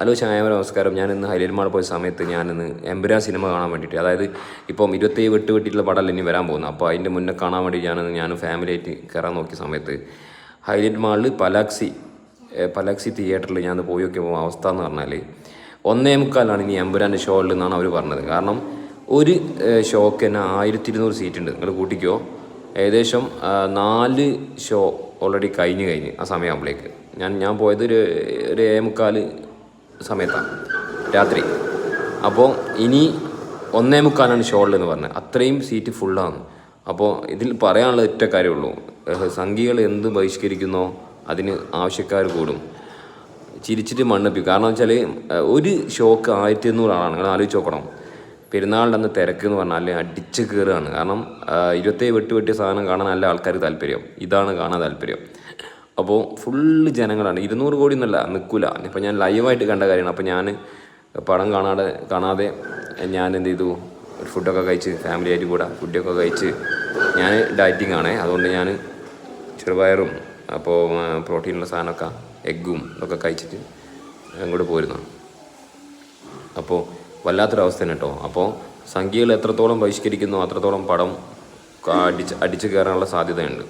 Hello ചായവര നമസ്കാരം. ഞാനിന്ന് highlight mall പോയ സമയത്ത് ഞാനിന്ന് എമ്പുരാൻ സിനിമ കാണാൻ വേണ്ടിയിട്ട്, അതായത് ഇപ്പം 27 വെട്ടിയിട്ടുള്ള പടമല്ല ഇനി വരാൻ പോകുന്നത്. അപ്പോൾ അതിൻ്റെ മുന്നേ കാണാൻ വേണ്ടി ഞാനും ഫാമിലി ആയിട്ട് കയറാൻ നോക്കിയ സമയത്ത് ഹൈലൈറ്റ് മാളിൽ പലാക്സി തിയേറ്ററിൽ ഞാൻ പോയി നോക്കിയപ്പോൾ അവസ്ഥ എന്ന് പറഞ്ഞാൽ 1:45 ഇനി എമ്പുരാൻ്റെ ഷോ ഉള്ളതെന്നാണ് അവർ പറഞ്ഞത്. കാരണം ഒരു ഷോക്ക് തന്നെ 1200 സീറ്റ് ഉണ്ട്. നിങ്ങൾ കൂട്ടിക്കോ, ഏകദേശം 4 ഷോ ഓൾറെഡി കഴിഞ്ഞ് ആ സമയമാകുമ്പോഴേക്ക് ഞാൻ പോയത് ഒരു 7:45 സമയത്താണ് രാത്രി. അപ്പോൾ ഇനി 1:45 ഷോ ഉള്ളതെന്ന് പറഞ്ഞത്. അത്രയും സീറ്റ് ഫുള്ളാണ്. അപ്പോൾ ഇതിൽ പറയാനുള്ള ഒറ്റ കാര്യമുള്ളൂ, സംഘികൾ എന്ത് ബഹിഷ്കരിക്കുന്നോ അതിന് ആവശ്യക്കാർ കൂടും. ചിരിച്ചിട്ട് മണ്ണിപ്പിക്കും. കാരണം വെച്ചാൽ ഒരു ഷോക്ക് 1200 ആളാണ്. നിങ്ങൾ ആലോചിച്ച് നോക്കണം. പെരുന്നാളിൻ്റെ അന്ന് തിരക്ക് എന്ന് പറഞ്ഞാൽ അടിച്ച് കയറുകയാണ്. കാരണം 27 വെട്ടിയ സാധനം കാണാൻ നല്ല ആൾക്കാർക്ക് താല്പര്യം, ഇതാണ് കാണാൻ താല്പര്യം. അപ്പോൾ ഫുള്ള് ജനങ്ങളാണ്. 200 കോടി എന്നല്ല, നിൽക്കില്ല. ഇപ്പോൾ ഞാൻ ലൈവായിട്ട് കണ്ട കാര്യമാണ്. അപ്പോൾ ഞാൻ പടം കാണാതെ ഞാൻ എന്ത് ചെയ്തു, ഒരു ഫുഡൊക്കെ കഴിച്ച് ഫാമിലി ആയിട്ട് കൂടെ ഫുഡൊക്കെ കഴിച്ച്, ഞാൻ ഡയറ്റിംഗ് ആണേ, അതുകൊണ്ട് ഞാൻ ചെറുപയറും അപ്പോൾ പ്രോട്ടീനുള്ള സാധനമൊക്കെ എഗ്ഗും ഇതൊക്കെ കഴിച്ചിട്ട് അങ്ങോട്ട് പോരുന്നു. അപ്പോൾ വല്ലാത്തൊരവസ്ഥ തന്നെ കേട്ടോ. അപ്പോൾ സംഖ്യകൾ എത്രത്തോളം ബഹിഷ്കരിക്കുന്നോ അത്രത്തോളം പടം അടിച്ച് കയറാനുള്ള സാധ്യതയുണ്ട്.